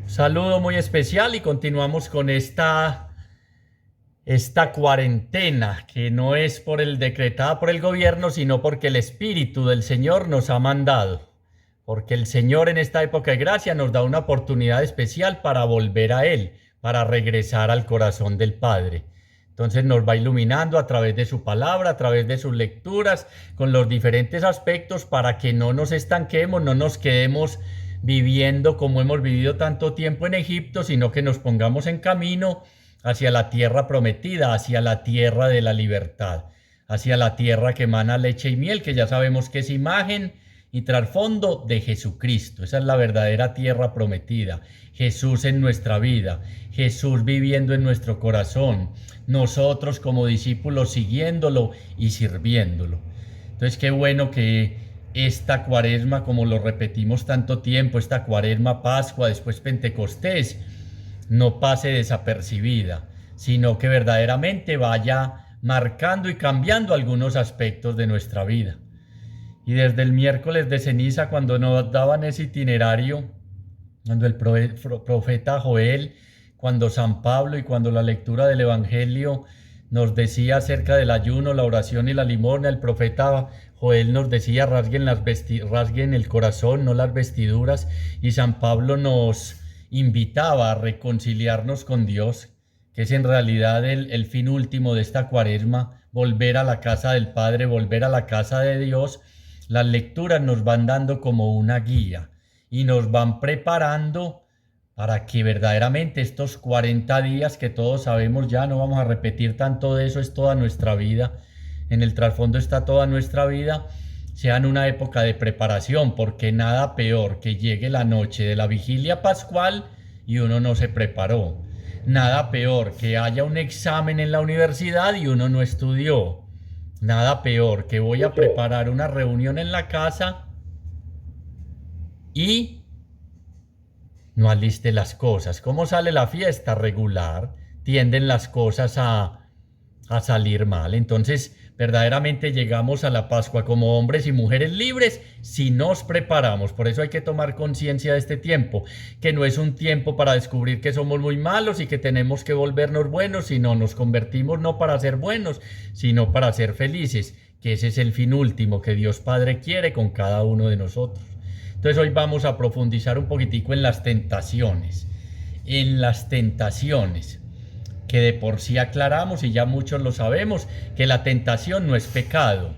Saludo muy especial y continuamos con esta cuarentena que no es decretada por el gobierno, sino porque el Espíritu del Señor nos ha mandado. Porque el Señor en esta época de gracia nos da una oportunidad especial para volver a Él, para regresar al corazón del Padre. Entonces nos va iluminando a través de su palabra, a través de sus lecturas, con los diferentes aspectos para que no nos estanquemos, no nos quedemos viviendo como hemos vivido tanto tiempo en Egipto, sino que nos pongamos en camino hacia la tierra prometida, hacia la tierra de la libertad, hacia la tierra que emana leche y miel, que ya sabemos que es imagen y trasfondo de Jesucristo. Esa es la verdadera tierra prometida. Jesús en nuestra vida, Jesús viviendo en nuestro corazón, nosotros como discípulos siguiéndolo y sirviéndolo. Entonces, qué bueno que esta cuaresma, como lo repetimos tanto tiempo, esta cuaresma, Pascua, después Pentecostés, no pase desapercibida, sino que verdaderamente vaya marcando y cambiando algunos aspectos de nuestra vida. Y desde el miércoles de ceniza, cuando nos daban ese itinerario, cuando el profeta Joel, cuando San Pablo y cuando la lectura del Evangelio nos decía acerca del ayuno, la oración y la limosna, el profeta Joel nos decía rasguen el corazón, no las vestiduras, y San Pablo nos invitaba a reconciliarnos con Dios, que es en realidad el fin último de esta cuaresma, volver a la casa del Padre, volver a la casa de Dios. Las lecturas nos van dando como una guía y nos van preparando para que verdaderamente estos 40 días que todos sabemos ya, no vamos a repetir tanto de eso, es toda nuestra vida, en el trasfondo está toda nuestra vida, sean una época de preparación, porque nada peor que llegue la noche de la vigilia pascual y uno no se preparó. Nada peor que haya un examen en la universidad y uno no estudió. Nada peor que voy a preparar una reunión en la casa y no aliste las cosas. ¿Cómo sale la fiesta? Regular. Tienden las cosas a salir mal. Entonces, verdaderamente llegamos a la Pascua como hombres y mujeres libres si nos preparamos. Por eso hay que tomar conciencia de este tiempo, que no es un tiempo para descubrir que somos muy malos y que tenemos que volvernos buenos, sino nos convertimos no para ser buenos, sino para ser felices, que ese es el fin último que Dios Padre quiere con cada uno de nosotros. Entonces hoy vamos a profundizar un poquitico en las tentaciones. En las tentaciones, que de por sí aclaramos y ya muchos lo sabemos, que la tentación no es pecado.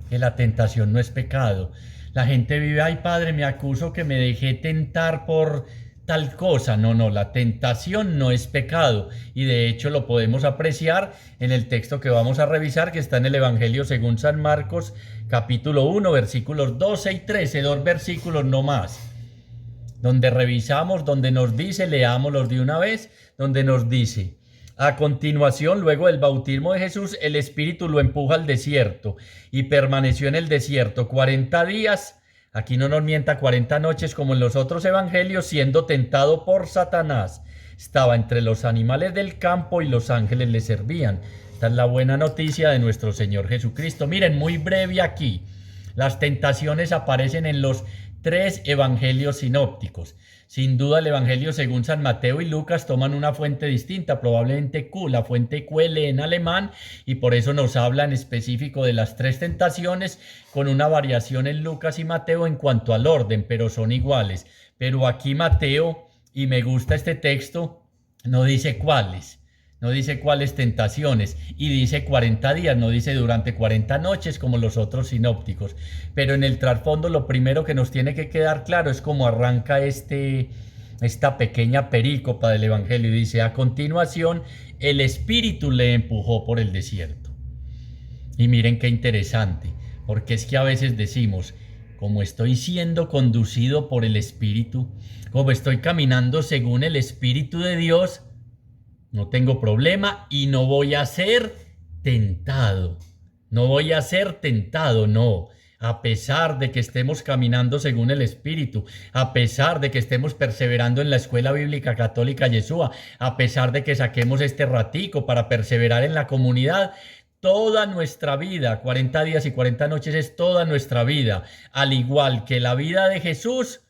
Que la tentación no es pecado. La gente vive, ay Padre, me acuso que me dejé tentar por tal cosa. No, no, la tentación no es pecado. Y de hecho lo podemos apreciar en el texto que vamos a revisar, que está en el Evangelio según San Marcos, capítulo 1, versículos 12 y 13, dos versículos no más, donde revisamos, donde nos dice, leámoslos de una vez, donde nos dice: a continuación, luego del bautismo de Jesús, el Espíritu lo empuja al desierto y permaneció en el desierto 40 días. Aquí no nos mienta, 40 noches como en los otros evangelios, siendo tentado por Satanás. Estaba entre los animales del campo y los ángeles le servían. Esta es la buena noticia de nuestro Señor Jesucristo. Miren, muy breve aquí. Las tentaciones aparecen en los tres evangelios sinópticos. Sin duda el evangelio según San Mateo y Lucas toman una fuente distinta, probablemente Q, la fuente QL en alemán, y por eso nos habla en específico de las tres tentaciones, con una variación en Lucas y Mateo en cuanto al orden, pero son iguales. Pero aquí Mateo, y me gusta este texto, no dice cuáles. No dice cuáles tentaciones y dice 40 días, no dice durante 40 noches como los otros sinópticos. Pero en el trasfondo lo primero que nos tiene que quedar claro es cómo arranca esta pequeña perícopa del Evangelio. Y dice, a continuación, el Espíritu le empujó por el desierto. Y miren qué interesante, porque es que a veces decimos, como estoy siendo conducido por el Espíritu, como estoy caminando según el Espíritu de Dios, no tengo problema y no voy a ser tentado. No voy a ser tentado, no. A pesar de que estemos caminando según el Espíritu, a pesar de que estemos perseverando en la Escuela Bíblica Católica Yeshua, a pesar de que saquemos este ratico para perseverar en la comunidad, toda nuestra vida, 40 días y 40 noches es toda nuestra vida, al igual que la vida de Jesús,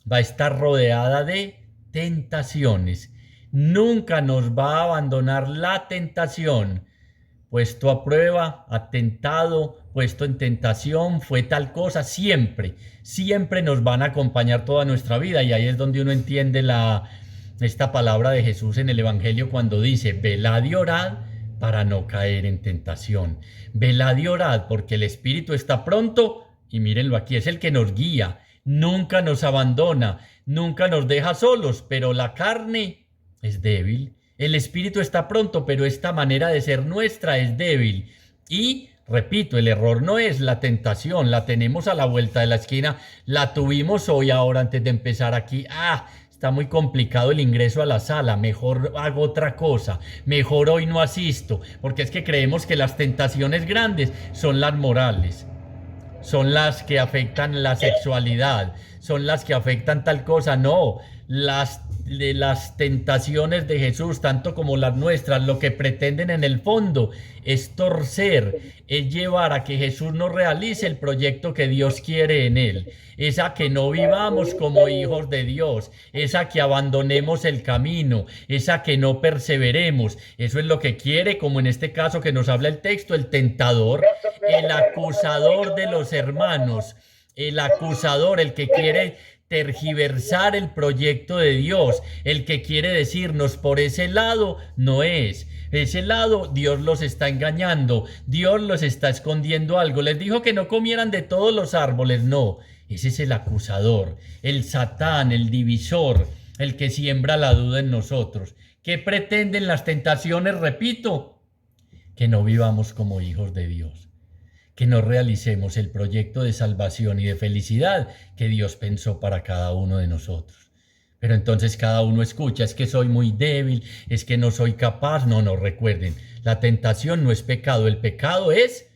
va a estar rodeada de tentaciones. Nunca nos va a abandonar la tentación. Puesto a prueba, atentado, puesto en tentación, fue tal cosa, siempre, siempre nos van a acompañar toda nuestra vida. Y ahí es donde uno entiende esta palabra de Jesús en el Evangelio cuando dice, velad y orad para no caer en tentación. Velad y orad porque el Espíritu está pronto, y mírenlo aquí, es el que nos guía, nunca nos abandona, nunca nos deja solos, pero la carne es débil. El Espíritu está pronto, pero esta manera de ser nuestra es débil. Y, repito, el error no es la tentación, la tenemos a la vuelta de la esquina, la tuvimos hoy ahora antes de empezar aquí. Está muy complicado el ingreso a la sala, mejor hago otra cosa, mejor hoy no asisto, porque es que creemos que las tentaciones grandes son las morales, son las que afectan la sexualidad, son las que afectan tal cosa. No, las tentaciones de Jesús, tanto como las nuestras, lo que pretenden en el fondo es torcer, es llevar a que Jesús no realice el proyecto que Dios quiere en él, es a que no vivamos como hijos de Dios, es a que abandonemos el camino, es a que no perseveremos. Eso es lo que quiere, como en este caso que nos habla el texto, el tentador, el acusador de los hermanos, el acusador, el que quiere tergiversar el proyecto de Dios, el que quiere decirnos por ese lado no es. Ese lado Dios los está engañando, Dios los está escondiendo algo. Les dijo que no comieran de todos los árboles, no. Ese es el acusador, el Satán, el divisor, el que siembra la duda en nosotros. ¿Qué pretenden las tentaciones? Repito, que no vivamos como hijos de Dios, que no realicemos el proyecto de salvación y de felicidad que Dios pensó para cada uno de nosotros. Pero entonces cada uno escucha, es que soy muy débil, es que no soy capaz. No, recuerden, la tentación no es pecado, el pecado es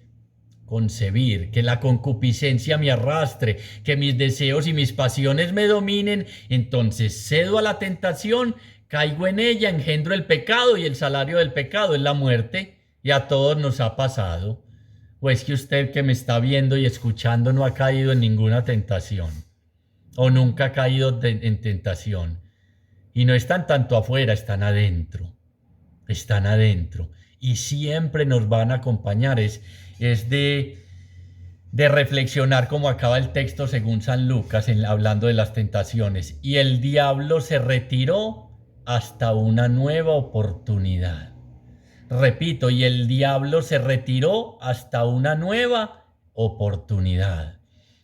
concebir, que la concupiscencia me arrastre, que mis deseos y mis pasiones me dominen. Entonces cedo a la tentación, caigo en ella, engendro el pecado, y el salario del pecado es la muerte, y a todos nos ha pasado. ¿O es que usted que me está viendo y escuchando no ha caído en ninguna tentación? ¿O nunca ha caído en tentación? Y no están tanto afuera, están adentro. Están adentro. Y siempre nos van a acompañar. Es de reflexionar como acaba el texto según San Lucas, hablando de las tentaciones. Y el diablo se retiró hasta una nueva oportunidad. Repito, y el diablo se retiró hasta una nueva oportunidad.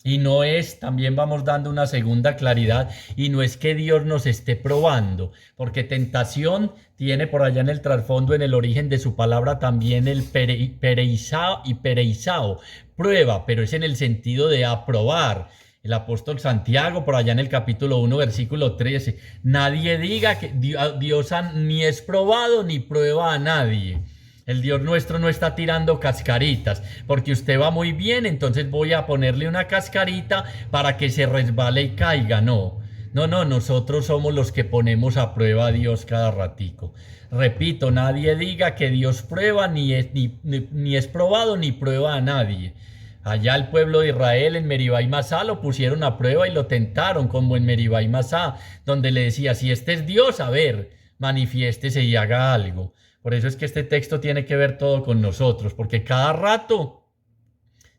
Y no es, también vamos dando una segunda claridad, y no es que Dios nos esté probando, porque tentación tiene por allá en el trasfondo, en el origen de su palabra, también el pereizao y pereizao, prueba, pero es en el sentido de aprobar. El apóstol Santiago, por allá en el capítulo 1, versículo 13, nadie diga que Dios ni es probado ni prueba a nadie. El Dios nuestro no está tirando cascaritas, porque usted va muy bien, entonces voy a ponerle una cascarita para que se resbale y caiga. No, nosotros somos los que ponemos a prueba a Dios cada ratico. Repito, nadie diga que Dios prueba, ni es probado, ni prueba a nadie. Allá el pueblo de Israel en Meribá y Masá lo pusieron a prueba y lo tentaron, como en Meribá y Masá, donde le decía, si este es Dios, a ver, manifiéstese y haga algo. Por eso es que este texto tiene que ver todo con nosotros, porque cada rato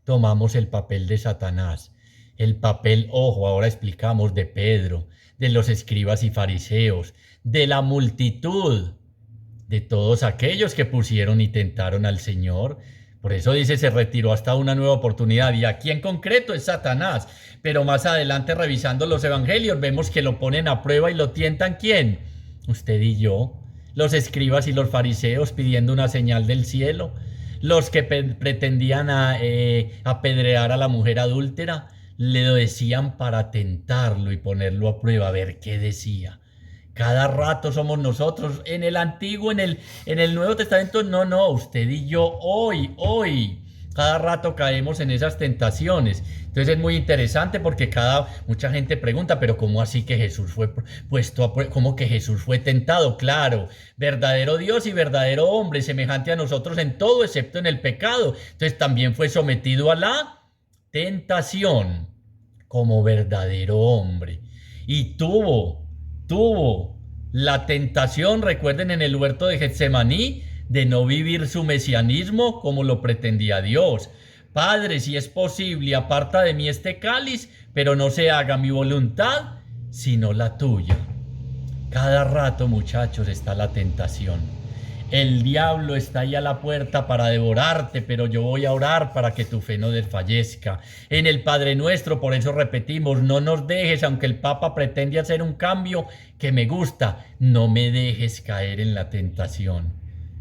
tomamos el papel de Satanás, el papel, ojo, ahora explicamos, de Pedro, de los escribas y fariseos, de la multitud, de todos aquellos que pusieron y tentaron al Señor. Por eso dice, se retiró hasta una nueva oportunidad, y aquí en concreto es Satanás, pero más adelante revisando los evangelios vemos que lo ponen a prueba y lo tientan. ¿Quién? Usted y yo, los escribas y los fariseos pidiendo una señal del cielo, los que pretendían apedrear a la mujer adúltera, le lo decían para tentarlo y ponerlo a prueba, a ver qué decía. Cada rato somos nosotros, en el Antiguo, en el Nuevo Testamento, no, usted y yo hoy, cada rato caemos en esas tentaciones. Entonces es muy interesante porque mucha gente pregunta, pero ¿cómo así que Jesús fue puesto a prueba? ¿Cómo que Jesús fue tentado? Claro, verdadero Dios y verdadero hombre, semejante a nosotros en todo excepto en el pecado. Entonces también fue sometido a la tentación como verdadero hombre. Y tuvo tuvo la tentación, recuerden, en el huerto de Getsemaní, de no vivir su mesianismo como lo pretendía Dios. Padre, si es posible, aparta de mí este cáliz, pero no se haga mi voluntad, sino la tuya. Cada rato, muchachos, está la tentación. El diablo está ahí a la puerta para devorarte, pero yo voy a orar para que tu fe no desfallezca. En el Padre Nuestro, por eso repetimos, no nos dejes, aunque el Papa pretende hacer un cambio que me gusta, no me dejes caer en la tentación.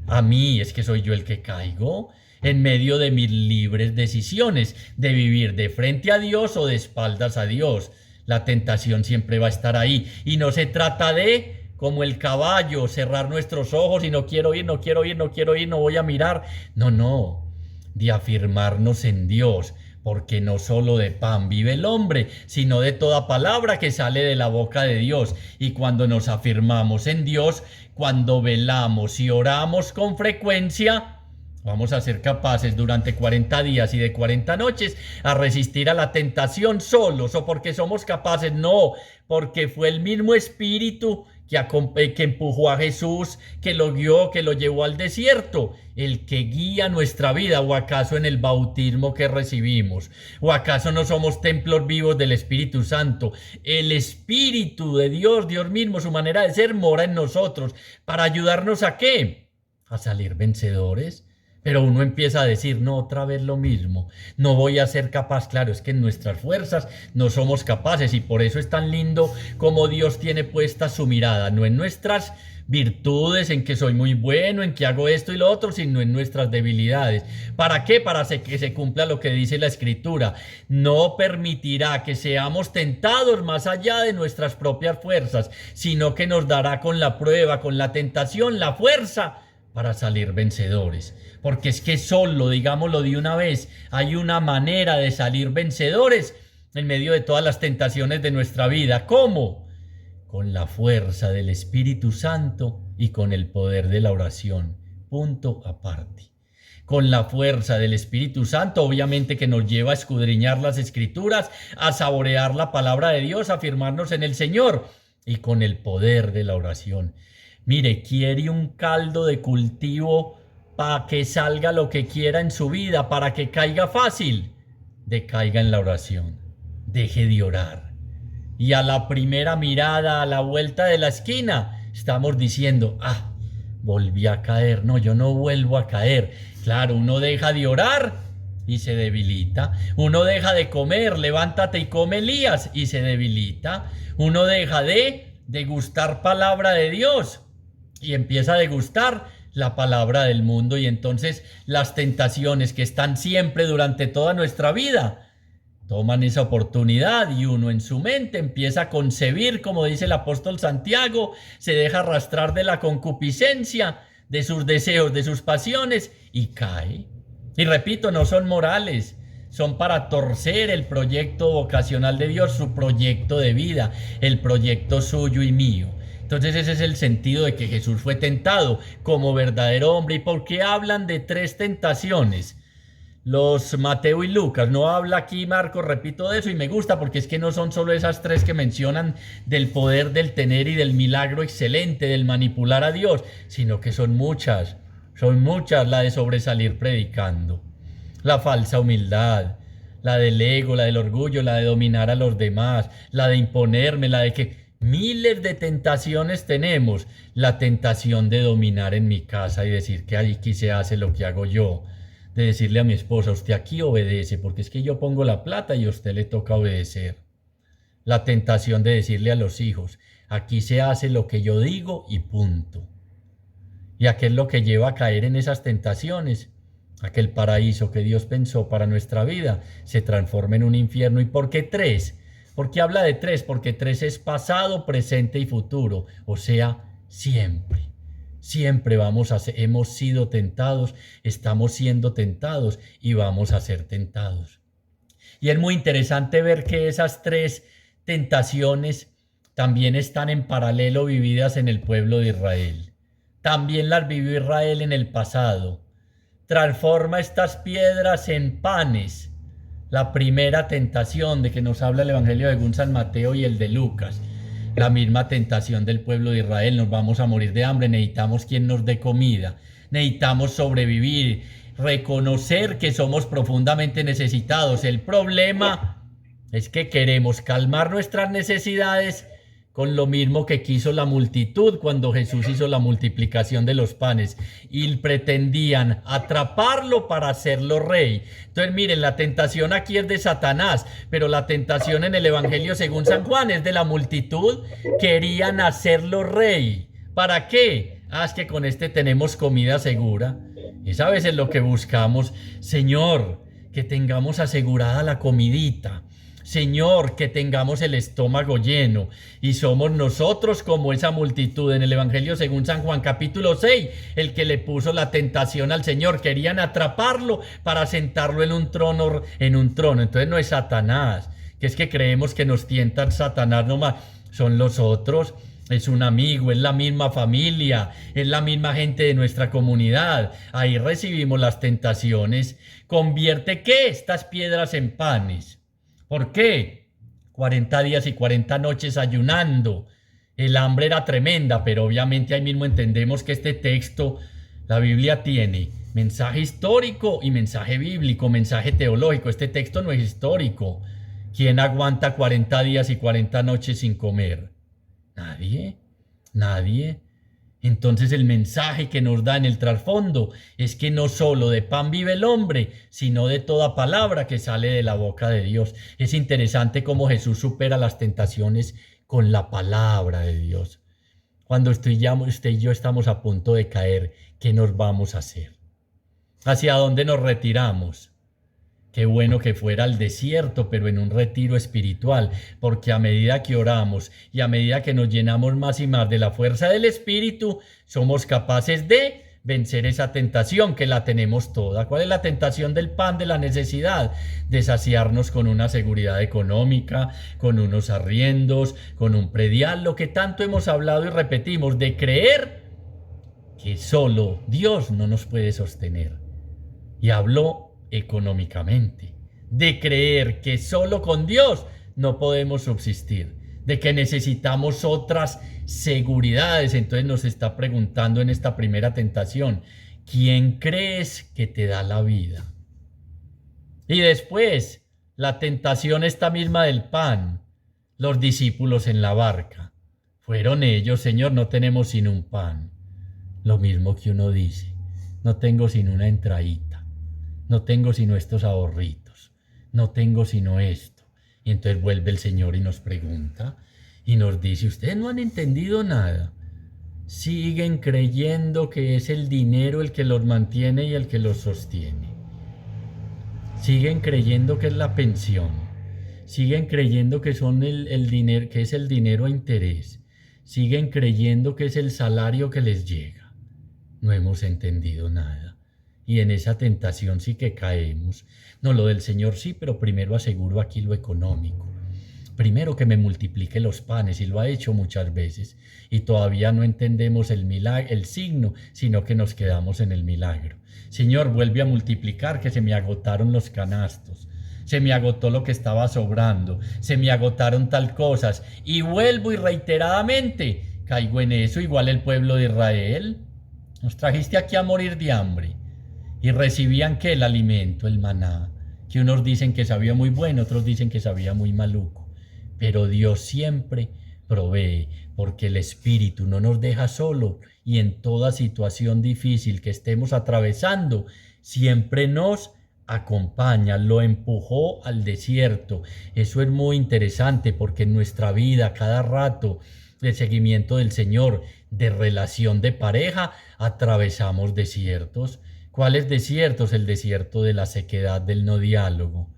A mí es que soy yo el que caigo en medio de mis libres decisiones de vivir de frente a Dios o de espaldas a Dios. La tentación siempre va a estar ahí y no se trata de, como el caballo, cerrar nuestros ojos y no quiero ir, no quiero ir, no quiero ir, no voy a mirar. No, de afirmarnos en Dios, porque no solo de pan vive el hombre, sino de toda palabra que sale de la boca de Dios. Y cuando nos afirmamos en Dios, cuando velamos y oramos con frecuencia, vamos a ser capaces durante 40 días y de 40 noches a resistir a la tentación solos o porque somos capaces, no, porque fue el mismo Espíritu que empujó a Jesús, que lo guió, que lo llevó al desierto, el que guía nuestra vida. ¿O acaso en el bautismo que recibimos? ¿O acaso no somos templos vivos del Espíritu Santo? El Espíritu de Dios, Dios mismo, su manera de ser, mora en nosotros. ¿Para ayudarnos a qué? A salir vencedores. Pero uno empieza a decir, no, otra vez lo mismo, no voy a ser capaz. Claro, es que en nuestras fuerzas no somos capaces y por eso es tan lindo como Dios tiene puesta su mirada, no en nuestras virtudes, en que soy muy bueno, en que hago esto y lo otro, sino en nuestras debilidades. ¿Para qué? Para que se cumpla lo que dice la Escritura. No permitirá que seamos tentados más allá de nuestras propias fuerzas, sino que nos dará con la prueba, con la tentación, la fuerza para salir vencedores. Porque es que solo, digámoslo de una vez, hay una manera de salir vencedores en medio de todas las tentaciones de nuestra vida. ¿Cómo? Con la fuerza del Espíritu Santo y con el poder de la oración. Punto aparte. Con la fuerza del Espíritu Santo, obviamente, que nos lleva a escudriñar las Escrituras, a saborear la palabra de Dios, a afirmarnos en el Señor, y con el poder de la oración. Mire, quiere un caldo de cultivo para que salga lo que quiera en su vida, para que caiga fácil. Decaiga en la oración. Deje de orar. Y a la primera mirada, a la vuelta de la esquina, estamos diciendo, volví a caer. No, yo no vuelvo a caer. Claro, uno deja de orar y se debilita. Uno deja de comer, levántate y come, Elías, y se debilita. Uno deja de degustar palabra de Dios y empieza a degustar la palabra del mundo, y entonces las tentaciones que están siempre durante toda nuestra vida toman esa oportunidad y uno en su mente empieza a concebir, como dice el apóstol Santiago, se deja arrastrar de la concupiscencia, de sus deseos, de sus pasiones y cae. Y repito, no son morales, son para torcer el proyecto vocacional de Dios, su proyecto de vida, el proyecto suyo y mío. Entonces ese es el sentido de que Jesús fue tentado como verdadero hombre. ¿Y por qué hablan de 3 tentaciones? Los Mateo y Lucas, no habla aquí Marcos, repito, de eso, y me gusta porque es que no son solo esas 3 que mencionan del poder del tener y del milagro excelente, del manipular a Dios, sino que son muchas, la de sobresalir predicando, la falsa humildad, la del ego, la del orgullo, la de dominar a los demás, la de imponerme, la de que miles de tentaciones tenemos. La tentación de dominar en mi casa y decir que aquí se hace lo que hago yo. De decirle a mi esposa, usted aquí obedece, porque es que yo pongo la plata y a usted le toca obedecer. La tentación de decirle a los hijos, aquí se hace lo que yo digo y punto. ¿Y a qué es lo que lleva a caer en esas tentaciones? A que el paraíso que Dios pensó para nuestra vida se transforme en un infierno. ¿Y por qué 3? ¿Por qué habla de 3? Porque 3 es pasado, presente y futuro. O sea, siempre. Siempre hemos sido tentados, estamos siendo tentados y vamos a ser tentados. Y es muy interesante ver que esas 3 tentaciones también están en paralelo vividas en el pueblo de Israel. También las vivió Israel en el pasado. Transforma estas piedras en panes. La primera tentación de que nos habla el Evangelio de San Mateo y el de Lucas. la misma tentación del pueblo de Israel. Nos vamos a morir de hambre, necesitamos quien nos dé comida, necesitamos sobrevivir, reconocer que somos profundamente necesitados. El problema es que queremos calmar nuestras necesidades con lo mismo que quiso la multitud cuando Jesús hizo la multiplicación de los panes y pretendían atraparlo para hacerlo rey. Entonces miren, la tentación aquí es de Satanás, pero la tentación en el Evangelio según San Juan es de la multitud. Querían hacerlo rey. ¿Para qué? Es que con este tenemos comida segura. Es a veces lo que buscamos. Señor, que tengamos asegurada la comidita. Señor, que tengamos el estómago lleno. Y somos nosotros como esa multitud en el Evangelio según San Juan capítulo 6, el que le puso la tentación al Señor. Querían atraparlo para sentarlo en un trono, Entonces no es Satanás, que es que creemos que nos tientan Satanás nomás. Son los otros. Es un amigo, es la misma familia, es la misma gente de nuestra comunidad. Ahí recibimos las tentaciones. Convierte, ¿qué? Estas piedras en panes. ¿Por qué? 40 días y 40 noches ayunando. El hambre era tremenda, pero obviamente ahí mismo entendemos que este texto, la Biblia tiene mensaje histórico y mensaje bíblico, mensaje teológico. Este texto no es histórico. ¿Quién aguanta 40 días y 40 noches sin comer? Nadie, nadie. Entonces el mensaje que nos da en el trasfondo es que no solo de pan vive el hombre, sino de toda palabra que sale de la boca de Dios. Es interesante cómo Jesús supera las tentaciones con la palabra de Dios. Cuando usted y yo estamos a punto de caer, ¿qué nos vamos a hacer? ¿Hacia dónde nos retiramos? Qué bueno que fuera al desierto, pero en un retiro espiritual, porque a medida que oramos y a medida que nos llenamos más y más de la fuerza del Espíritu, somos capaces de vencer esa tentación que la tenemos toda. ¿Cuál es la tentación del pan, de la necesidad? De saciarnos con una seguridad económica, con unos arriendos, con un predial, lo que tanto hemos hablado y repetimos, de creer que solo Dios no nos puede sostener. Y habló económicamente, de creer que solo con Dios no podemos subsistir, de que necesitamos otras seguridades. Entonces nos está preguntando en esta primera tentación, ¿quién crees que te da la vida? Y después, la tentación esta misma del pan, los discípulos en la barca. Fueron ellos, Señor, no tenemos sino un pan. Lo mismo que uno dice, no tengo sino una entradita. No tengo sino estos ahorritos, no tengo sino esto. Y entonces vuelve el Señor y nos pregunta y nos dice, ustedes no han entendido nada. Siguen creyendo que es el dinero el que los mantiene y el que los sostiene. Siguen creyendo que es la pensión. Siguen creyendo que son el dinero, que es el dinero a interés. Siguen creyendo que es el salario que les llega. No hemos entendido nada. Y en esa tentación sí que caemos. No, lo del Señor sí, pero primero aseguro aquí lo económico. Primero que me multiplique los panes, y lo ha hecho muchas veces. Y todavía no entendemos el milagro, el signo, sino que nos quedamos en el milagro. Señor, vuelve a multiplicar, que se me agotaron los canastos. Se me agotó lo que estaba sobrando. Se me agotaron tal cosas. Y vuelvo y reiteradamente caigo en eso. Igual el pueblo de Israel. Nos trajiste aquí a morir de hambre. Y recibían que el alimento, el maná, que unos dicen que sabía muy bueno, otros dicen que sabía muy maluco. Pero Dios siempre provee, porque el Espíritu no nos deja solo y en toda situación difícil que estemos atravesando, siempre nos acompaña. Lo empujó al desierto. Eso es muy interesante porque en nuestra vida, cada rato de seguimiento del Señor, de relación de pareja, atravesamos desiertos. ¿Cuáles desiertos? El desierto de la sequedad, del no diálogo,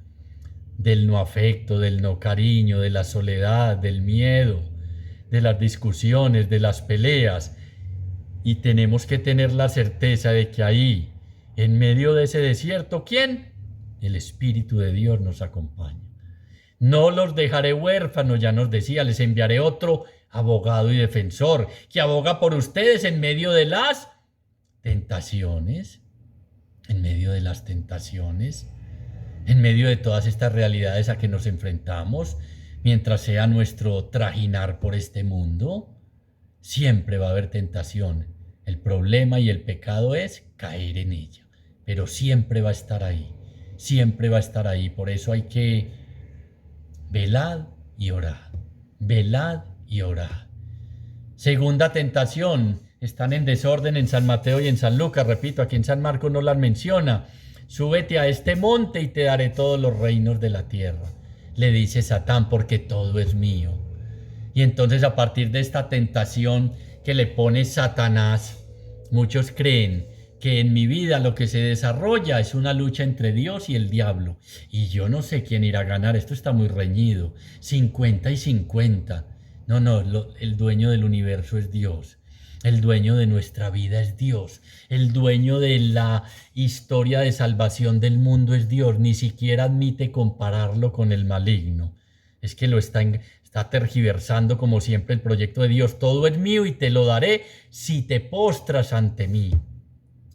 del no afecto, del no cariño, de la soledad, del miedo, de las discusiones, de las peleas. Y tenemos que tener la certeza de que ahí, en medio de ese desierto, ¿quién? El Espíritu de Dios nos acompaña. No los dejaré huérfanos, ya nos decía, les enviaré otro abogado y defensor, que aboga por ustedes en medio de las tentaciones. En medio de las tentaciones, en medio de todas estas realidades a que nos enfrentamos, mientras sea nuestro trajinar por este mundo, siempre va a haber tentación. El problema y el pecado es caer en ella, pero siempre va a estar ahí, siempre va a estar ahí. Por eso hay que velad y orad, velad y orad. Segunda tentación, están en desorden en San Mateo y en San Lucas, repito, aquí en San Marcos no las menciona. Súbete a este monte y te daré todos los reinos de la tierra, le dice Satán, porque todo es mío. Y entonces a partir de esta tentación que le pone Satanás, muchos creen que en mi vida lo que se desarrolla es una lucha entre Dios y el diablo. Y yo no sé quién irá a ganar, esto está muy reñido, 50 y 50. No, el dueño del universo es Dios. El dueño de nuestra vida es Dios. El dueño de la historia de salvación del mundo es Dios. Ni siquiera admite compararlo con el maligno. Es que lo está tergiversando como siempre el proyecto de Dios. Todo es mío y te lo daré si te postras ante mí,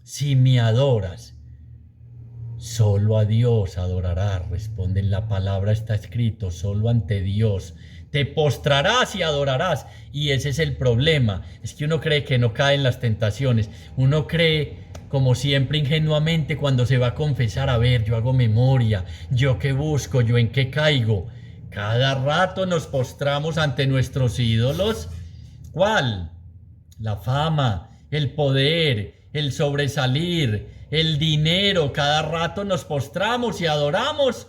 si me adoras. Solo a Dios adorarás, responde en la palabra, está escrito, solo ante Dios te postrarás y adorarás. Y ese es el problema, es que uno cree que no cae en las tentaciones, uno cree como siempre ingenuamente cuando se va a confesar, a ver, yo hago memoria, yo qué busco, yo en qué caigo. Cada rato nos postramos ante nuestros ídolos. ¿Cuál? La fama, el poder, el sobresalir, el dinero. Cada rato nos postramos y adoramos.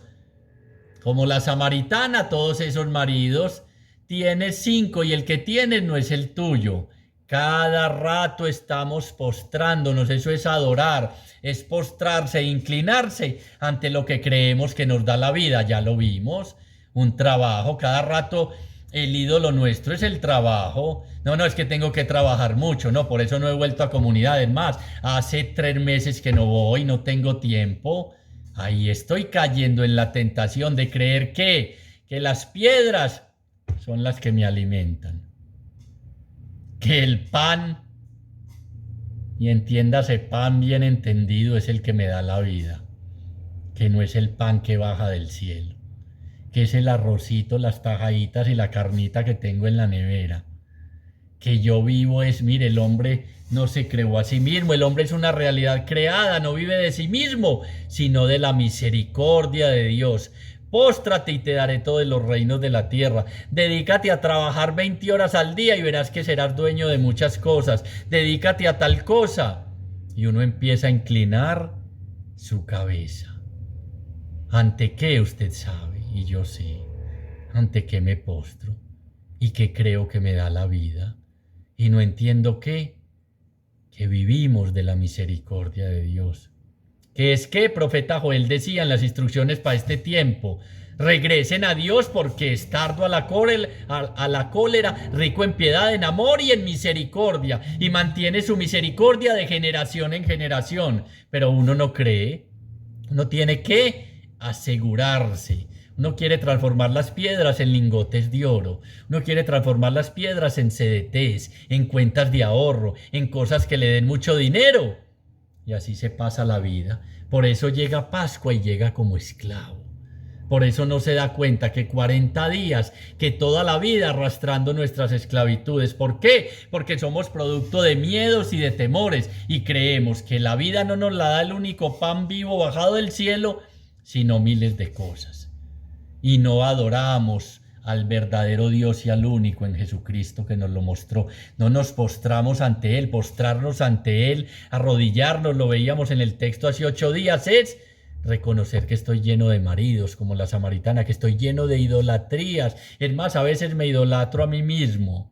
Como la samaritana, todos esos maridos, tienes 5 y el que tienes no es el tuyo. Cada rato estamos postrándonos, eso es adorar, es postrarse e inclinarse ante lo que creemos que nos da la vida. Ya lo vimos, un trabajo, cada rato el ídolo nuestro es el trabajo. No, es que tengo que trabajar mucho, no, por eso no he vuelto a comunidades más. Hace 3 meses que no voy, no tengo tiempo. Ahí estoy cayendo en la tentación de creer que las piedras son las que me alimentan, que el pan, y entiéndase pan bien entendido, es el que me da la vida, que no es el pan que baja del cielo, que es el arrocito, las tajaditas y la carnita que tengo en la nevera. Que yo vivo es, mire, el hombre no se creó a sí mismo, el hombre es una realidad creada, no vive de sí mismo, sino de la misericordia de Dios. Póstrate y te daré todos los reinos de la tierra. Dedícate a trabajar 20 horas al día y verás que serás dueño de muchas cosas. Dedícate a tal cosa. Y uno empieza a inclinar su cabeza. ¿Ante qué usted sabe? Y yo sé. ¿Ante qué me postro? ¿Y qué creo que me da la vida? Y no entiendo que vivimos de la misericordia de Dios. Que es que profeta Joel decía en las instrucciones para este tiempo, regresen a Dios porque es tardo a la cólera, rico en piedad, en amor y en misericordia, y mantiene su misericordia de generación en generación. Pero uno no cree, uno tiene que asegurarse. Uno quiere transformar las piedras en lingotes de oro. Uno quiere transformar las piedras en CDTs, en cuentas de ahorro, en cosas que le den mucho dinero. Y así se pasa la vida. Por eso llega Pascua y llega como esclavo. Por eso no se da cuenta que 40 días, que toda la vida arrastrando nuestras esclavitudes. ¿Por qué? Porque somos producto de miedos y de temores y creemos que la vida no nos la da el único pan vivo bajado del cielo, sino miles de cosas. Y no adoramos al verdadero Dios y al único en Jesucristo que nos lo mostró. No nos postramos ante Él, postrarnos ante Él, arrodillarnos, lo veíamos en el texto hace 8 días, es reconocer que estoy lleno de maridos, como la samaritana, que estoy lleno de idolatrías. Es más, a veces me idolatro a mí mismo.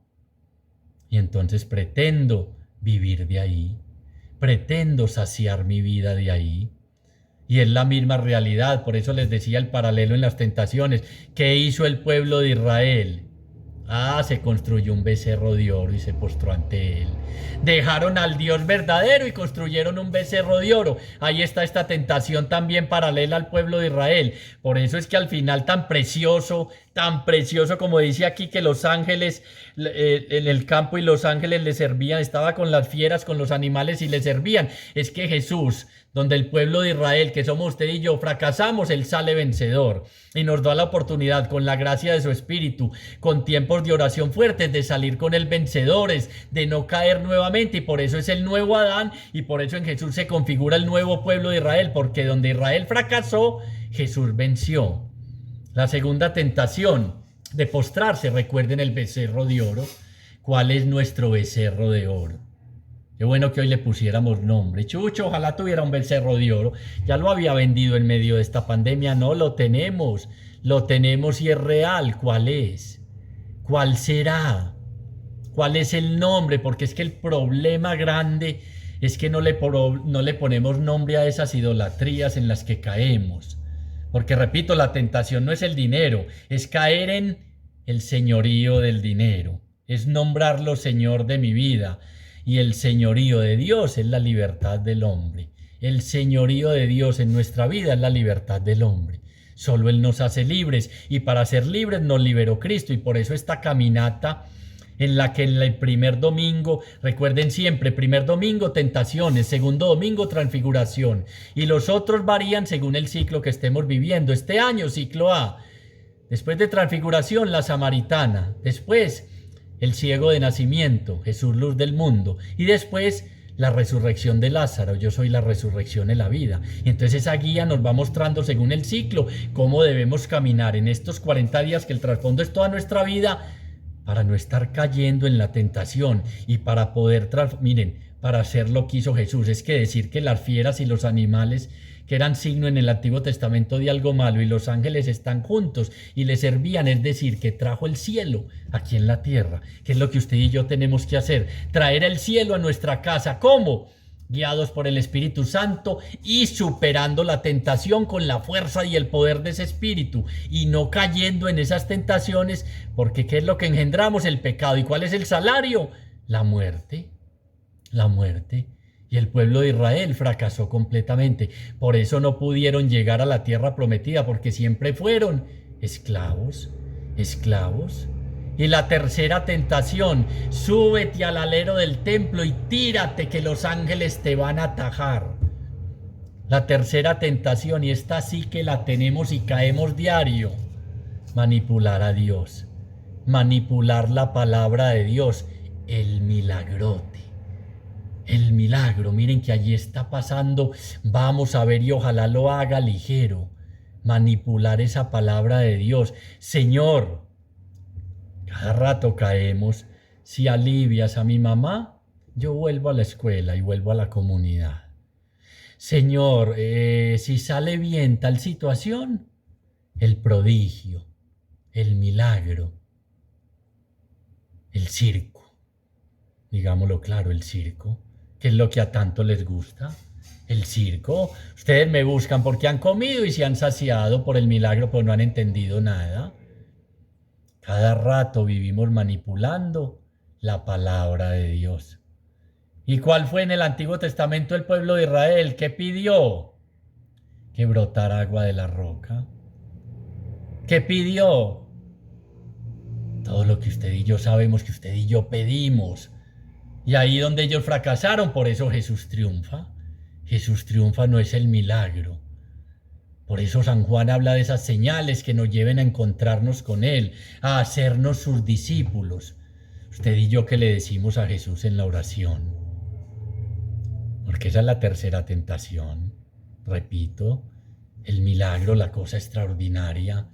Y entonces pretendo vivir de ahí, pretendo saciar mi vida de ahí. Y es la misma realidad, por eso les decía el paralelo en las tentaciones. ¿Qué hizo el pueblo de Israel? Se construyó un becerro de oro y se postró ante él. Dejaron al Dios verdadero y construyeron un becerro de oro. Ahí está esta tentación también paralela al pueblo de Israel. Por eso es que al final tan precioso como dice aquí, que los ángeles en el campo y los ángeles le servían, estaba con las fieras, con los animales y le servían. Es que Jesús donde el pueblo de Israel, que somos usted y yo, fracasamos, Él sale vencedor y nos da la oportunidad con la gracia de su Espíritu, con tiempos de oración fuertes, de salir con Él vencedores, de no caer nuevamente, y por eso es el nuevo Adán, y por eso en Jesús se configura el nuevo pueblo de Israel, porque donde Israel fracasó, Jesús venció. La segunda tentación de postrarse, recuerden el becerro de oro. ¿Cuál es nuestro becerro de oro? Qué bueno que hoy le pusiéramos nombre. Chucho, ojalá tuviera un becerro de oro. Ya lo había vendido en medio de esta pandemia. No, lo tenemos y es real. ¿Cuál es? ¿Cuál será? ¿Cuál es el nombre? Porque es que el problema grande es que no le ponemos nombre a esas idolatrías en las que caemos. Porque repito, la tentación no es el dinero, es caer en el señorío del dinero, es nombrarlo Señor de mi vida. Y el señorío de Dios es la libertad del hombre. El señorío de Dios en nuestra vida es la libertad del hombre. Solo Él nos hace libres, y para ser libres nos liberó Cristo, y por eso esta caminata en la que en el primer domingo, recuerden siempre, primer domingo tentaciones, segundo domingo transfiguración, y los otros varían según el ciclo que estemos viviendo. Este año ciclo A, después de transfiguración la samaritana, después el ciego de nacimiento, Jesús luz del mundo, y después la resurrección de Lázaro, yo soy la resurrección y la vida. Y entonces esa guía nos va mostrando según el ciclo cómo debemos caminar en estos 40 días, que el trasfondo es toda nuestra vida, para no estar cayendo en la tentación y para poder, miren, para hacer lo que hizo Jesús. Es que decir que las fieras y los animales, que eran signo en el Antiguo Testamento de algo malo, y los ángeles están juntos y le servían, es decir, que trajo el cielo aquí en la tierra, que es lo que usted y yo tenemos que hacer, traer el cielo a nuestra casa. ¿Cómo? Guiados por el Espíritu Santo y superando la tentación con la fuerza y el poder de ese Espíritu, y no cayendo en esas tentaciones, porque ¿qué es lo que engendramos? El pecado. ¿Y cuál es el salario? La muerte. La muerte. Y el pueblo de Israel fracasó completamente. Por eso no pudieron llegar a la tierra prometida, porque siempre fueron esclavos, esclavos. Y la tercera tentación, súbete al alero del templo y tírate, que los ángeles te van a atajar. La tercera tentación, y esta sí que la tenemos y caemos diario: manipular a Dios, manipular la palabra de Dios, el milagrote. El milagro, miren que allí está pasando, vamos a ver, y ojalá lo haga ligero. Manipular esa palabra de Dios. Señor, cada rato caemos. Si alivias a mi mamá, yo vuelvo a la escuela y vuelvo a la comunidad. Señor, si sale bien tal situación, el prodigio, el milagro, el circo. Digámoslo claro, el circo, que es lo que a tanto les gusta. El circo. Ustedes me buscan porque han comido y se han saciado por el milagro, pero no han entendido nada. Cada rato vivimos manipulando la palabra de Dios. ¿Y cuál fue en el Antiguo Testamento el pueblo de Israel? ¿Qué pidió? Que brotara agua de la roca. ¿Qué pidió? Todo lo que usted y yo sabemos que usted y yo pedimos. Y ahí donde ellos fracasaron, por eso Jesús triunfa. Jesús triunfa, no es el milagro. Por eso San Juan habla de esas señales que nos lleven a encontrarnos con Él, a hacernos sus discípulos. Usted y yo, ¿qué le decimos a Jesús en la oración? Porque esa es la tercera tentación. Repito, el milagro, la cosa extraordinaria.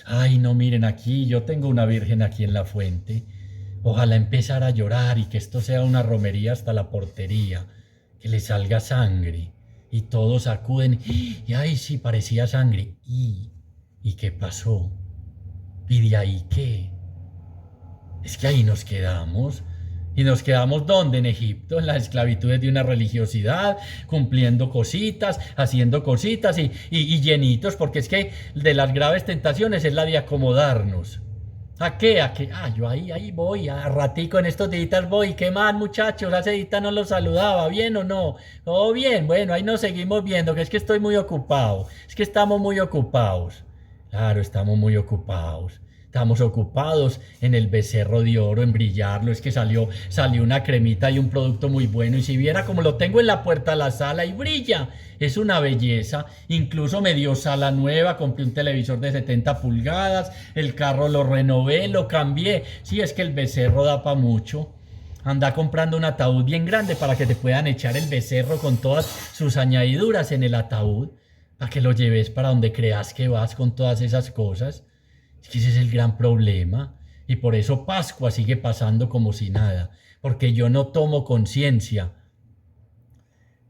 Ay, no, miren aquí, yo tengo una virgen aquí en la fuente. Ojalá empezara a llorar y que esto sea una romería hasta la portería, que le salga sangre. Y todos acuden, y ay, sí, parecía sangre. ¿Y qué pasó? ¿Y de ahí qué? Es que ahí nos quedamos. ¿Y nos quedamos dónde? En Egipto, en las esclavitudes de una religiosidad, cumpliendo cositas, haciendo cositas y llenitos, porque es que de las graves tentaciones es la de acomodarnos. ¿A qué? ¿A qué? Yo ahí voy, a ratico en estos días voy. ¿Qué más, muchachos? Hace días no los saludaba, ¿bien o no? Todo bien, bueno, ahí nos seguimos viendo, que es que estoy muy ocupado, es que estamos muy ocupados. Claro, estamos muy ocupados. Estamos ocupados en el becerro de oro, en brillarlo. Es que salió una cremita y un producto muy bueno. Y si viera como lo tengo en la puerta de la sala y brilla, es una belleza. Incluso me dio sala nueva, compré un televisor de 70 pulgadas, el carro lo renové, lo cambié. Sí, es que el becerro da para mucho. Anda comprando un ataúd bien grande para que te puedan echar el becerro con todas sus añadiduras en el ataúd, para que lo lleves para donde creas que vas con todas esas cosas. Es que ese es el gran problema. Y por eso Pascua sigue pasando como si nada. Porque yo no tomo conciencia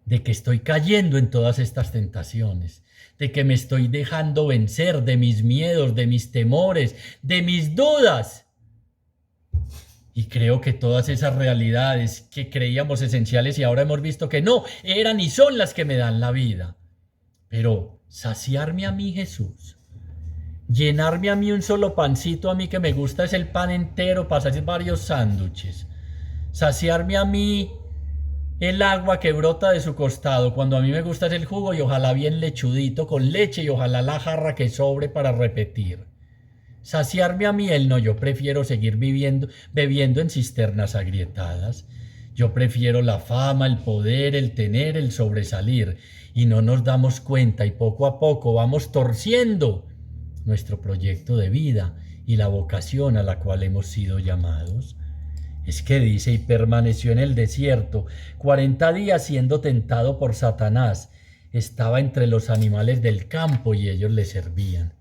de que estoy cayendo en todas estas tentaciones. De que me estoy dejando vencer de mis miedos, de mis temores, de mis dudas. Y creo que todas esas realidades que creíamos esenciales y ahora hemos visto que no, eran y son las que me dan la vida. Pero saciarme a mí, Jesús. Llenarme a mí un solo pancito, a mí que me gusta es el pan entero para hacer varios sándwiches. Saciarme a mí el agua que brota de su costado, cuando a mí me gusta es el jugo y ojalá bien lechudito con leche y ojalá la jarra que sobre para repetir. Saciarme a mí el no, yo prefiero seguir bebiendo en cisternas agrietadas. Yo prefiero la fama, el poder, el tener, el sobresalir. Y no nos damos cuenta y poco a poco vamos torciendo nuestro proyecto de vida y la vocación a la cual hemos sido llamados. Es que dice, y permaneció en el desierto 40 días siendo tentado por Satanás. Estaba entre los animales del campo y ellos le servían.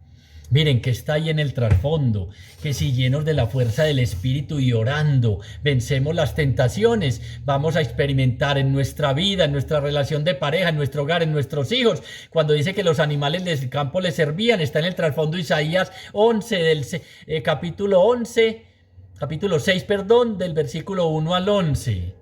Miren que está ahí en el trasfondo, que si llenos de la fuerza del Espíritu y orando, vencemos las tentaciones, vamos a experimentar en nuestra vida, en nuestra relación de pareja, en nuestro hogar, en nuestros hijos. Cuando dice que los animales del campo le servían, está en el trasfondo Isaías 11, capítulo 6, del versículo 1 al 11.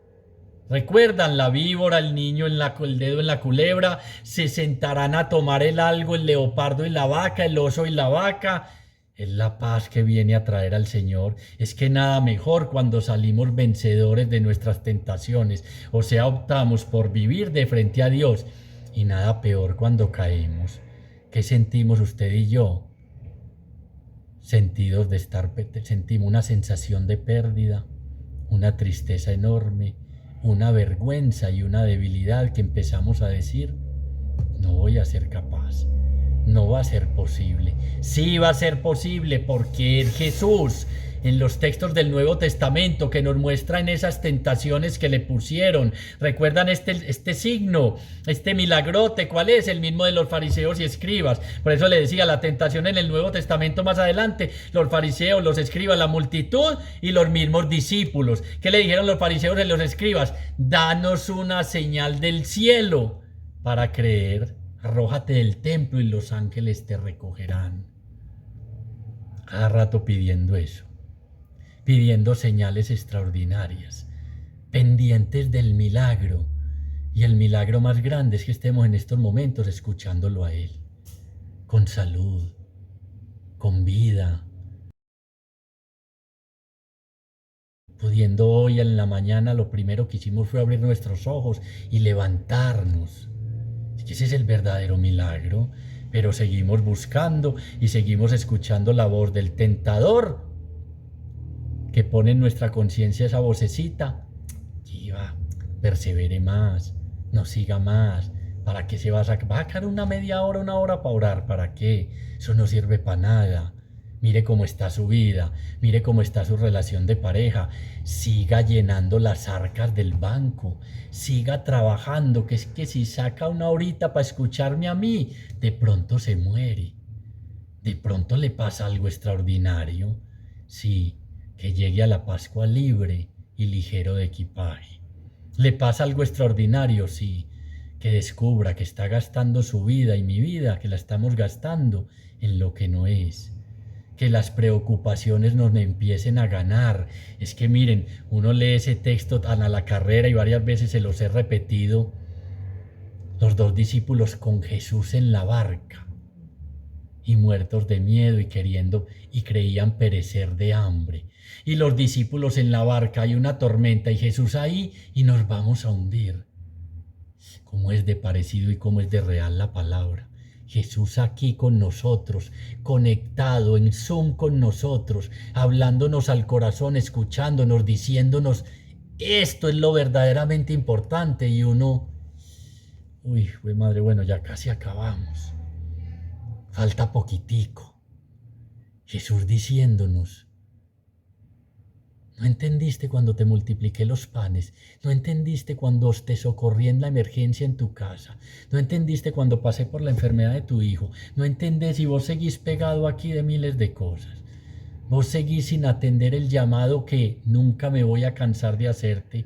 ¿Recuerdan? La víbora, el niño, el dedo en la culebra, se sentarán a tomar el algo, el leopardo y la vaca, el oso y la vaca. Es la paz que viene a traer al Señor. Es que nada mejor cuando salimos vencedores de nuestras tentaciones, o sea, optamos por vivir de frente a Dios, y nada peor cuando caemos. ¿Qué sentimos usted y yo? Sentimos una sensación de pérdida, una tristeza enorme, una vergüenza y una debilidad que empezamos a decir, no voy a ser capaz, no va a ser posible. Sí va a ser posible porque es Jesús en los textos del Nuevo Testamento que nos muestran esas tentaciones que le pusieron. ¿Recuerdan este signo, este milagrote? ¿Cuál es? El mismo de los fariseos y escribas. Por eso le decía, la tentación en el Nuevo Testamento más adelante, los fariseos, los escribas, la multitud y los mismos discípulos. ¿Qué le dijeron los fariseos y los escribas? Danos una señal del cielo para creer. Arrójate del templo y los ángeles te recogerán. Cada rato pidiendo eso, pidiendo señales extraordinarias, pendientes del milagro. Y el milagro más grande es que estemos en estos momentos escuchándolo a Él, con salud, con vida, pudiendo hoy en la mañana lo primero que hicimos fue abrir nuestros ojos y levantarnos. Ese es el verdadero milagro, pero seguimos buscando y seguimos escuchando la voz del tentador que pone en nuestra conciencia esa vocecita. Chiva, persevere más, no siga más. ¿Para qué se va a sacar una media hora, una hora para orar? ¿Para qué? Eso no sirve para nada. Mire cómo está su vida, mire cómo está su relación de pareja. Siga llenando las arcas del banco, siga trabajando, que es que si saca una horita para escucharme a mí, de pronto se muere, de pronto le pasa algo extraordinario. Sí, que llegue a la Pascua libre y ligero de equipaje. Le pasa algo extraordinario, sí, que descubra que está gastando su vida y mi vida, que la estamos gastando en lo que no es. Que las preocupaciones nos empiecen a ganar. Es que miren, uno lee ese texto a la carrera y varias veces se los he repetido. Los dos discípulos con Jesús en la barca y muertos de miedo y creían perecer de hambre. Y los discípulos en la barca, hay una tormenta y Jesús ahí y nos vamos a hundir. ¿Cómo es de parecido y cómo es de real la palabra? Jesús aquí con nosotros, conectado en Zoom con nosotros, hablándonos al corazón, escuchándonos, diciéndonos, esto es lo verdaderamente importante. Y uno, uy, güey madre, bueno, ya casi acabamos. Falta poquitico. Jesús diciéndonos, no entendiste cuando te multipliqué los panes, no entendiste cuando te socorrí en la emergencia en tu casa, no entendiste cuando pasé por la enfermedad de tu hijo, no entendés y vos seguís pegado aquí de miles de cosas. Vos seguís sin atender el llamado que nunca me voy a cansar de hacerte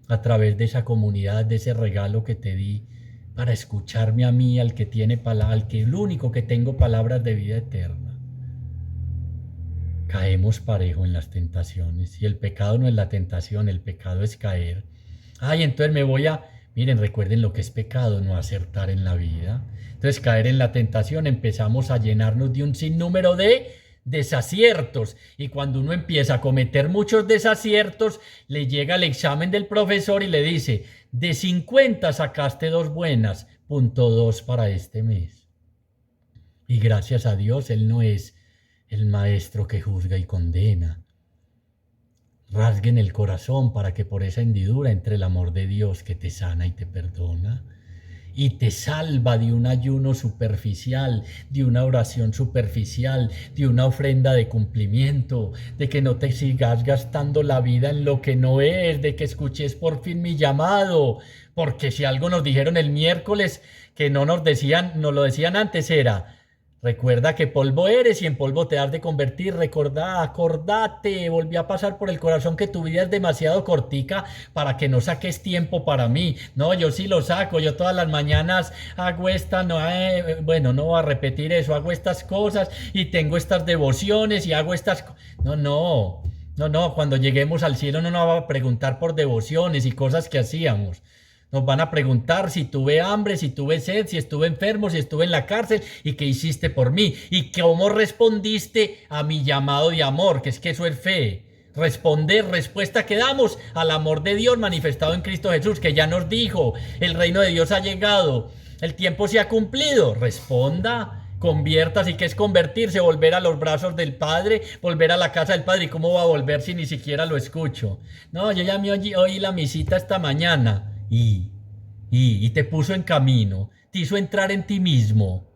a través de esa comunidad, de ese regalo que te di para escucharme a mí, al que tiene palabra, al que el único que tengo palabras de vida eterna. Caemos parejo en las tentaciones y el pecado no es la tentación, el pecado es caer. Ay, entonces miren, recuerden lo que es pecado, no acertar en la vida. Entonces caer en la tentación, empezamos a llenarnos de un sinnúmero de desaciertos y cuando uno empieza a cometer muchos desaciertos, le llega el examen del profesor y le dice, de 50 sacaste 2 buenas, .2 para este mes. Y gracias a Dios, Él no es el maestro que juzga y condena. Rasguen el corazón para que por esa hendidura entre el amor de Dios que te sana y te perdona y te salva de un ayuno superficial, de una oración superficial, de una ofrenda de cumplimiento, de que no te sigas gastando la vida en lo que no es, de que escuches por fin mi llamado, porque si algo nos dijeron el miércoles que no nos lo decían antes era: recuerda que polvo eres y en polvo te has de convertir. Acordate, volví a pasar por el corazón que tu vida es demasiado cortica para que no saques tiempo para mí. No, yo sí lo saco, yo todas las mañanas hago no voy a repetir eso, hago estas cosas y tengo estas devociones y hago estas cosas. No, cuando lleguemos al cielo no nos va a preguntar por devociones y cosas que hacíamos. Nos van a preguntar si tuve hambre, si tuve sed, si estuve enfermo, si estuve en la cárcel y qué hiciste por mí y cómo respondiste a mi llamado de amor, que es que eso es fe. Respuesta que damos al amor de Dios manifestado en Cristo Jesús, que ya nos dijo, el reino de Dios ha llegado, el tiempo se ha cumplido. Responda, conviértase. ¿Y qué es convertirse? Volver a los brazos del Padre, volver a la casa del Padre. ¿Y cómo va a volver si ni siquiera lo escucho? No, yo ya me oí la misita esta mañana. Y te puso en camino, te hizo entrar en ti mismo.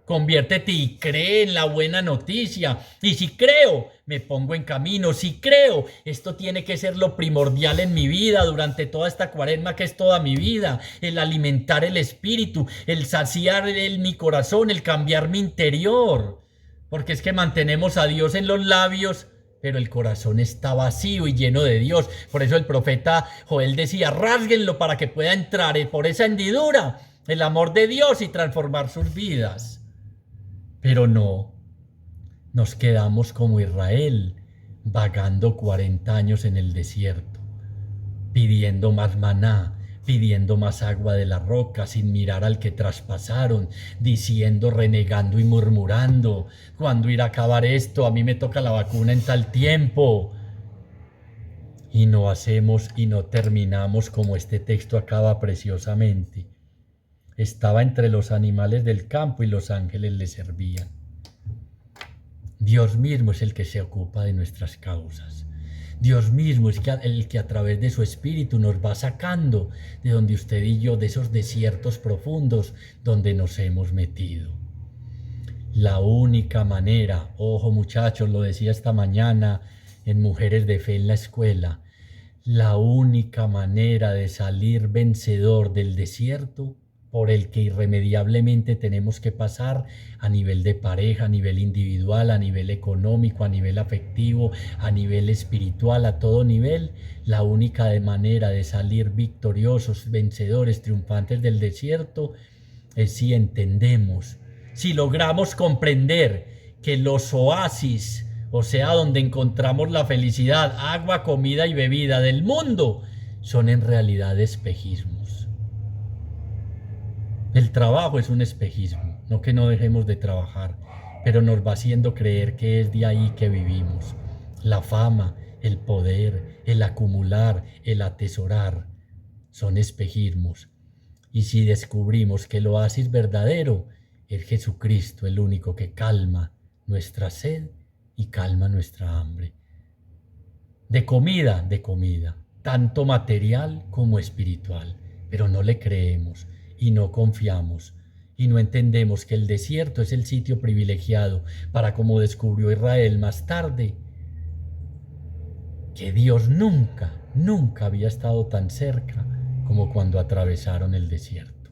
Conviértete y cree en la buena noticia. Y si creo, me pongo en camino. Si creo, esto tiene que ser lo primordial en mi vida durante toda esta cuaresma que es toda mi vida. El alimentar el espíritu, el saciar mi corazón, el cambiar mi interior. Porque es que mantenemos a Dios en los labios, pero el corazón está vacío y lleno de Dios. Por eso el profeta Joel decía, rásguenlo para que pueda entrar por esa hendidura el amor de Dios y transformar sus vidas. Pero no, nos quedamos como Israel, vagando 40 años en el desierto, pidiendo más maná, pidiendo más agua de la roca, sin mirar al que traspasaron, diciendo, renegando y murmurando, ¿cuándo irá a acabar esto? A mí me toca la vacuna en tal tiempo. Y no hacemos y no terminamos como este texto acaba preciosamente. Estaba entre los animales del campo y los ángeles le servían. Dios mismo es el que se ocupa de nuestras causas. Dios mismo es el que a través de su espíritu nos va sacando de donde usted y yo, de esos desiertos profundos donde nos hemos metido. La única manera, ojo muchachos, lo decía esta mañana en Mujeres de Fe en la escuela, la única manera de salir vencedor del desierto por el que irremediablemente tenemos que pasar a nivel de pareja, a nivel individual, a nivel económico, a nivel afectivo, a nivel espiritual, a todo nivel, la única manera de salir victoriosos, vencedores, triunfantes del desierto es si entendemos, si logramos comprender que los oasis, o sea, donde encontramos la felicidad, agua, comida y bebida del mundo, son en realidad espejismos. El trabajo es un espejismo, no que no dejemos de trabajar, pero nos va haciendo creer que es de ahí que vivimos. La fama, el poder, el acumular, el atesorar, son espejismos. Y si descubrimos que el oasis verdadero Es Jesucristo el único que calma nuestra sed y calma nuestra hambre. De comida, tanto material como espiritual, pero no le creemos y no confiamos y no entendemos que el desierto es el sitio privilegiado para, como descubrió Israel más tarde, que Dios nunca había estado tan cerca como cuando atravesaron el desierto.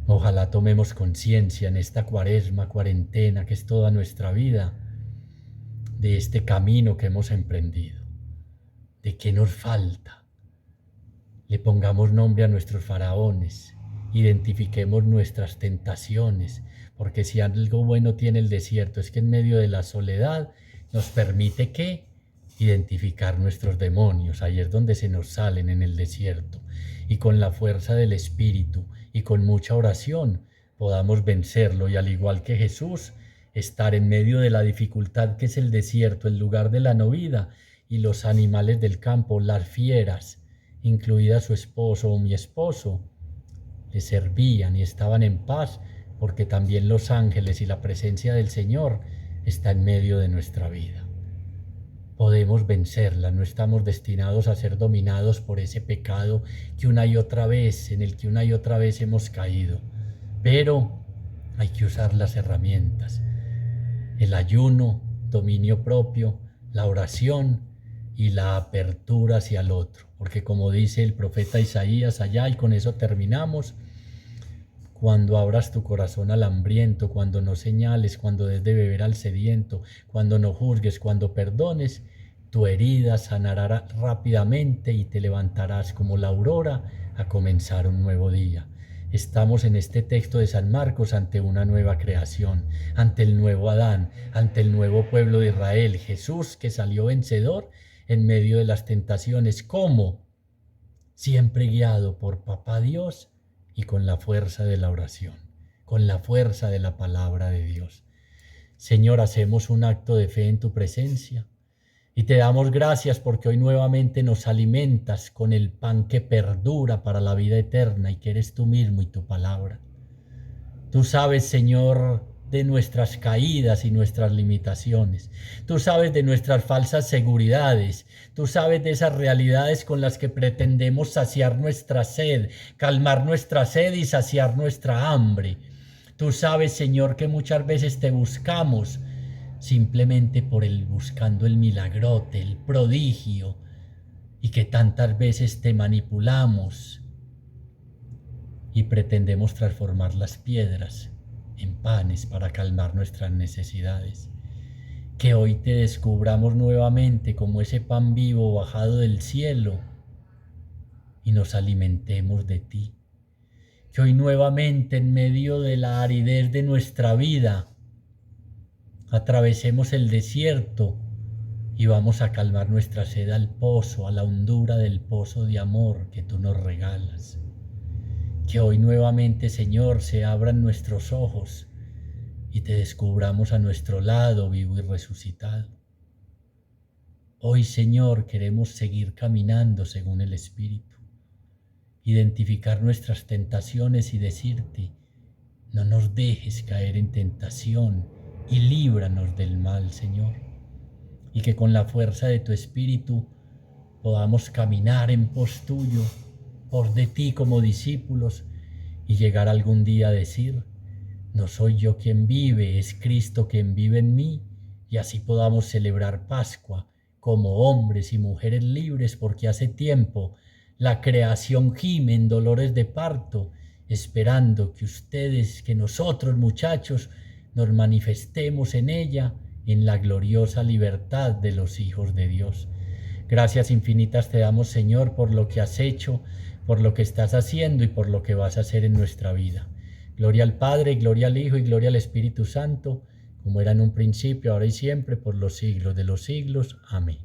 Ojalá tomemos conciencia en esta cuarentena, que es toda nuestra vida, de este camino que hemos emprendido, de qué nos falta. Le pongamos nombre a nuestros faraones, identifiquemos nuestras tentaciones, porque si algo bueno tiene el desierto es que en medio de la soledad nos permite que identificar nuestros demonios. Ahí es donde se nos salen, en el desierto, y con la fuerza del Espíritu y con mucha oración podamos vencerlo, y al igual que Jesús, estar en medio de la dificultad que es el desierto, el lugar de la no vida, y los animales del campo, las fieras, incluida su esposo o mi esposo, le servían y estaban en paz, porque también los ángeles y la presencia del Señor está en medio de nuestra vida. Podemos vencerla, no estamos destinados a ser dominados por ese pecado que una y otra vez, en el que una y otra vez hemos caído, pero hay que usar las herramientas: el ayuno, dominio propio, la oración y la apertura hacia el otro, porque como dice el profeta Isaías allá, y con eso terminamos: cuando abras tu corazón al hambriento, cuando no señales, cuando des de beber al sediento, cuando no juzgues, cuando perdones, tu herida sanará rápidamente y te levantarás como la aurora a comenzar un nuevo día. Estamos en este texto de San Marcos ante una nueva creación, ante el nuevo Adán, ante el nuevo pueblo de Israel, Jesús que salió vencedor en medio de las tentaciones. ¿Cómo? Siempre guiado por Papá Dios y con la fuerza de la oración, con la fuerza de la palabra de Dios. Señor, hacemos un acto de fe en tu presencia y te damos gracias porque hoy nuevamente nos alimentas con el pan que perdura para la vida eterna, y que eres tú mismo y tu palabra. Tú sabes, Señor, de nuestras caídas y nuestras limitaciones. Tú sabes de nuestras falsas seguridades. Tú sabes de esas realidades con las que pretendemos saciar nuestra sed, calmar nuestra sed y saciar nuestra hambre. Tú sabes, Señor, que muchas veces te buscamos simplemente buscando el milagrote, el prodigio, y que tantas veces te manipulamos y pretendemos transformar las piedras en panes para calmar nuestras necesidades. Que hoy te descubramos nuevamente como ese pan vivo bajado del cielo y nos alimentemos de ti. Que hoy nuevamente, en medio de la aridez de nuestra vida, atravesemos el desierto y vamos a calmar nuestra sed al pozo, a la hondura del pozo de amor que tú nos regalas. Que hoy nuevamente, Señor, se abran nuestros ojos y te descubramos a nuestro lado, vivo y resucitado. Hoy, Señor, queremos seguir caminando según el Espíritu, identificar nuestras tentaciones y decirte: no nos dejes caer en tentación y líbranos del mal, Señor. Y que con la fuerza de tu Espíritu podamos caminar en pos tuyo, por de ti como discípulos, y llegar algún día a decir: no soy yo quien vive, es Cristo quien vive en mí, y así podamos celebrar Pascua como hombres y mujeres libres, porque hace tiempo la creación gime en dolores de parto, esperando que ustedes, que nosotros, muchachos, nos manifestemos en ella, en la gloriosa libertad de los hijos de Dios. Gracias infinitas te damos, Señor, por lo que has hecho, por lo que estás haciendo y por lo que vas a hacer en nuestra vida. Gloria al Padre, gloria al Hijo y gloria al Espíritu Santo, como era en un principio, ahora y siempre, por los siglos de los siglos. Amén.